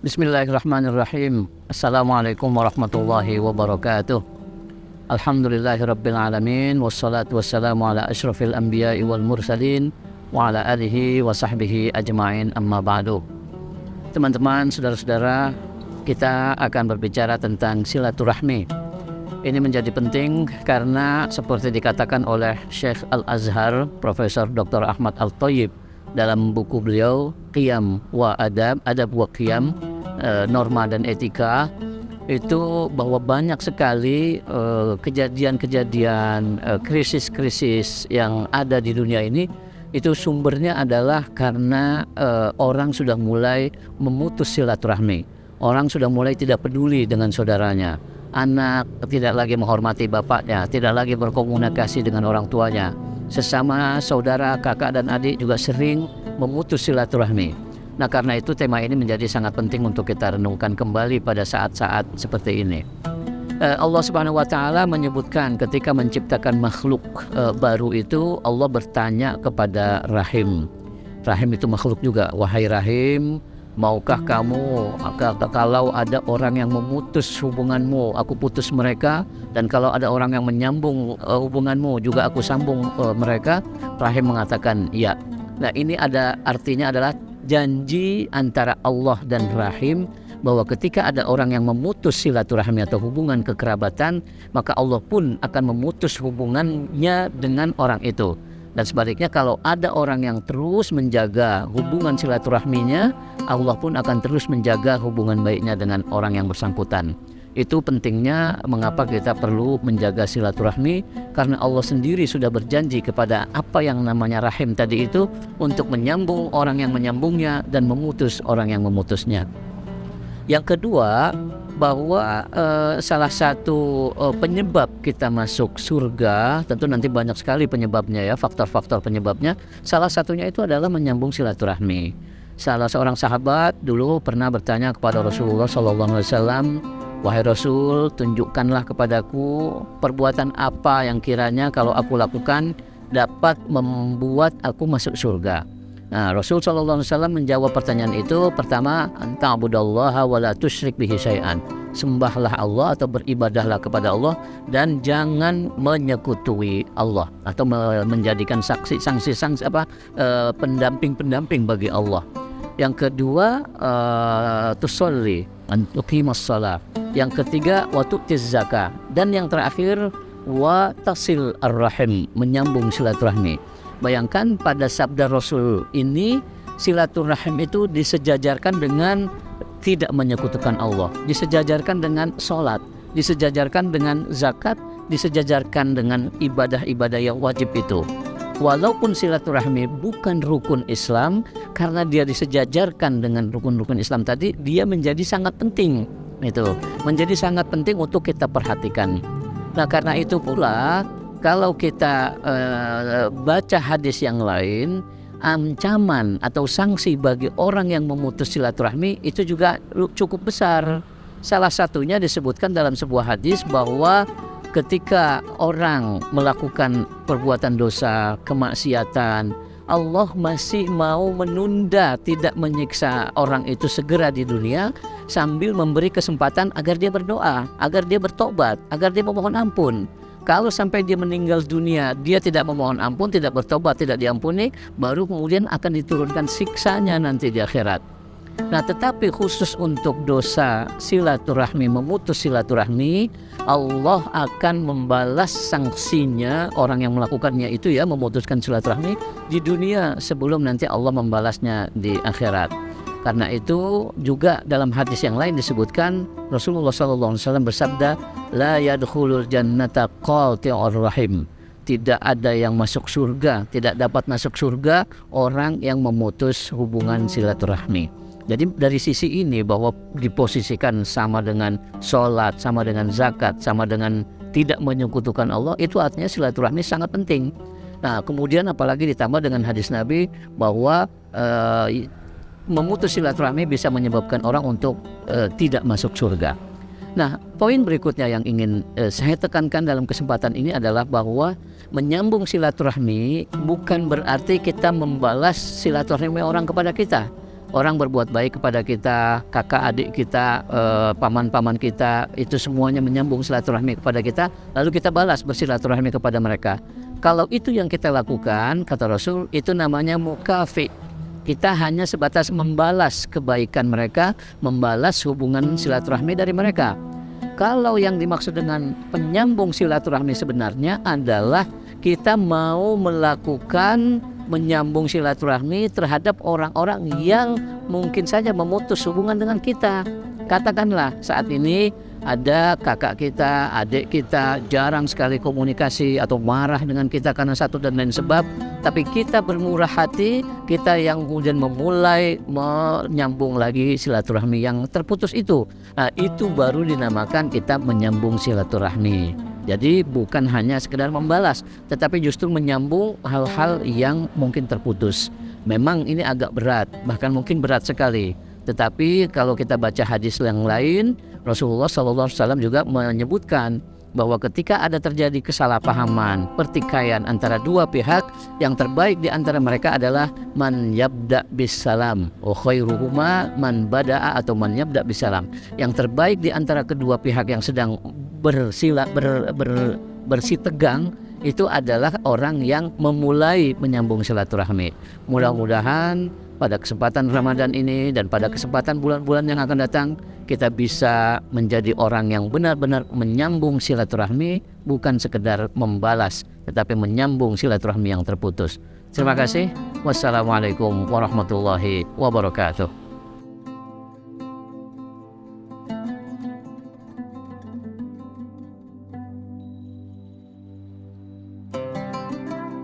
Bismillahirrahmanirrahim. Assalamualaikum warahmatullahi wabarakatuh. Alhamdulillahirabbil alamin wassalatu wassalamu ala asyrafil anbiya'i wal mursalin wa ala alihi wa sahbihi ajma'in, amma ba'du. Teman-teman, saudara-saudara, kita akan berbicara tentang silaturahmi. Ini menjadi penting karena seperti dikatakan oleh Syekh Al-Azhar, Profesor Dr. Ahmad Al-Thayyib dalam buku beliau Qiyam wa Adab, Adab wa Qiyam, Norma dan Etika, itu bahwa banyak sekali kejadian-kejadian, krisis-krisis yang ada di dunia ini, itu sumbernya adalah karena orang sudah mulai memutus silaturahmi. Orang sudah mulai tidak peduli dengan saudaranya. Anak tidak lagi menghormati bapaknya, tidak lagi berkomunikasi dengan orang tuanya. Sesama saudara, kakak dan adik juga sering memutus silaturahmi. Nah, karena itu tema ini menjadi sangat penting untuk kita renungkan kembali pada saat-saat seperti ini. Allah Subhanahu wa Ta'ala menyebutkan ketika menciptakan makhluk baru itu, Allah bertanya kepada Rahim. Rahim itu makhluk juga. Wahai Rahim, maukah kamu kalau ada orang yang memutus hubunganmu, aku putus mereka, dan kalau ada orang yang menyambung hubunganmu, juga aku sambung mereka? Rahim mengatakan ya. Nah, ini ada artinya adalah janji antara Allah dan Rahim, bahwa ketika ada orang yang memutus silaturahmi atau hubungan kekerabatan, maka Allah pun akan memutus hubungannya dengan orang itu. Dan sebaliknya, kalau ada orang yang terus menjaga hubungan silaturahminya, Allah pun akan terus menjaga hubungan baiknya dengan orang yang bersangkutan. Itu pentingnya mengapa kita perlu menjaga silaturahmi, karena Allah sendiri sudah berjanji kepada apa yang namanya Rahim tadi itu untuk menyambung orang yang menyambungnya dan memutus orang yang memutusnya. Yang kedua, bahwa salah satu penyebab kita masuk surga, tentu nanti banyak sekali penyebabnya ya, faktor-faktor penyebabnya. Salah satunya itu adalah menyambung silaturahmi. Salah seorang sahabat dulu pernah bertanya kepada Rasulullah SAW, wahai Rasul, tunjukkanlah kepadaku perbuatan apa yang kiranya kalau aku lakukan dapat membuat aku masuk surga. Nah, Rasul SAW menjawab pertanyaan itu. Pertama, ta'budallaha wa la tusyrik bihi syai'an. Sembahlah Allah atau beribadahlah kepada Allah dan jangan menyekutui Allah, atau menjadikan pendamping-pendamping bagi Allah. Yang kedua, tusolli tuqimas shalah. Yang ketiga, wa tu'tiz zakah. Dan yang terakhir, wa tasil ar-rahim, menyambung silaturahmi. Bayangkan pada sabda Rasul ini, silaturahim itu disejajarkan dengan tidak menyekutukan Allah, disejajarkan dengan sholat, disejajarkan dengan zakat, disejajarkan dengan ibadah-ibadah yang wajib itu. Walaupun silaturahmi bukan rukun Islam, karena dia disejajarkan dengan rukun-rukun Islam tadi, dia menjadi sangat penting. Itu menjadi sangat penting untuk kita perhatikan. Nah, karena itu pula kalau kita baca hadis yang lain, ancaman atau sanksi bagi orang yang memutus silaturahmi itu juga cukup besar. Salah satunya disebutkan dalam sebuah hadis bahwa ketika orang melakukan perbuatan dosa, kemaksiatan, Allah masih mau menunda, tidak menyiksa orang itu segera di dunia, sambil memberi kesempatan agar dia berdoa, agar dia bertobat, agar dia memohon ampun. Kalau sampai dia meninggal dunia, dia tidak memohon ampun, tidak bertobat, tidak diampuni, baru kemudian akan diturunkan siksanya nanti di akhirat. Nah, tetapi khusus untuk dosa silaturahmi, memutus silaturahmi, Allah akan membalas sanksinya orang yang melakukannya itu ya, memutuskan silaturahmi di dunia sebelum nanti Allah membalasnya di akhirat. Karena itu juga dalam hadis yang lain disebutkan Rasulullah SAW bersabda, la yadkhulul jannata qati'ur rahim. Tidak ada yang masuk surga, tidak dapat masuk surga orang yang memutus hubungan silaturahmi. Jadi dari sisi ini, bahwa diposisikan sama dengan sholat, sama dengan zakat, sama dengan tidak menyekutukan Allah, itu artinya silaturahmi sangat penting. Nah, kemudian apalagi ditambah dengan hadis Nabi bahwa memutus silaturahmi bisa menyebabkan orang untuk tidak masuk surga. Nah, poin berikutnya yang ingin saya tekankan dalam kesempatan ini adalah bahwa menyambung silaturahmi bukan berarti kita membalas silaturahmi orang kepada kita. Orang berbuat baik kepada kita, kakak adik kita, paman-paman kita, itu semuanya menyambung silaturahmi kepada kita, lalu kita balas bersilaturahmi kepada mereka. Kalau itu yang kita lakukan, kata Rasul, itu namanya mukafi. Kita hanya sebatas membalas kebaikan mereka, membalas hubungan silaturahmi dari mereka. Kalau yang dimaksud dengan penyambung silaturahmi sebenarnya adalah kita mau melakukan menyambung silaturahmi terhadap orang-orang yang mungkin saja memutus hubungan dengan kita. Katakanlah saat ini ada kakak kita, adik kita jarang sekali komunikasi atau marah dengan kita karena satu dan lain sebab, tapi kita bermurah hati, kita yang kemudian memulai menyambung lagi silaturahmi yang terputus itu. Nah, itu baru dinamakan kita menyambung silaturahmi. Jadi bukan hanya sekedar membalas, tetapi justru menyambung hal-hal yang mungkin terputus. Memang ini agak berat, bahkan mungkin berat sekali. Tetapi kalau kita baca hadis yang lain, Rasulullah SAW juga menyebutkan bahwa ketika ada terjadi kesalahpahaman, pertikaian antara dua pihak, yang terbaik di antara mereka adalah man yabda bisalam, wa khairuhuma man bada'a atau man yabda bisalam. Yang terbaik di antara kedua pihak yang sedang bersitegang itu adalah orang yang memulai menyambung silaturahmi. Mudah-mudahan pada kesempatan Ramadan ini dan pada kesempatan bulan-bulan yang akan datang, kita bisa menjadi orang yang benar-benar menyambung silaturahmi, bukan sekedar membalas, tetapi menyambung silaturahmi yang terputus. Terima kasih. Wassalamualaikum warahmatullahi wabarakatuh.